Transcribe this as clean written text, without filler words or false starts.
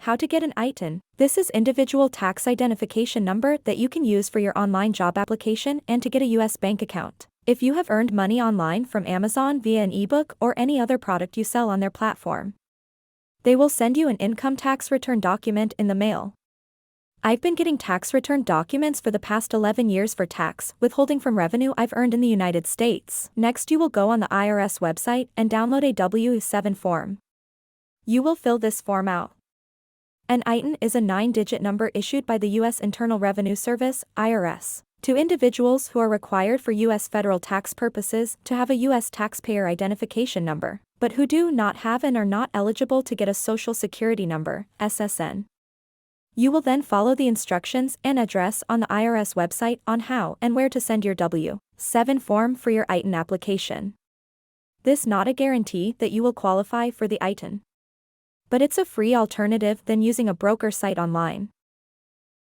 How to get an ITIN. This is individual tax identification number that you can use for your online job application and to get a US bank account. If you have earned money online from Amazon via an ebook or any other product you sell on their platform, they will send you an income tax return document in the mail. I've been getting tax return documents for the past 11 years for tax withholding from revenue I've earned in the United States. Next, you will go on the IRS website and download a W-7 form. You will fill this form out. An ITIN is a 9-digit number issued by the U.S. Internal Revenue Service, IRS, to individuals who are required for U.S. federal tax purposes to have a U.S. taxpayer identification number, but who do not have and are not eligible to get a Social Security number, SSN. You will then follow the instructions and address on the IRS website on how and where to send your W-7 form for your ITIN application. This is not a guarantee that you will qualify for the ITIN, but it's a free alternative than using a broker site online.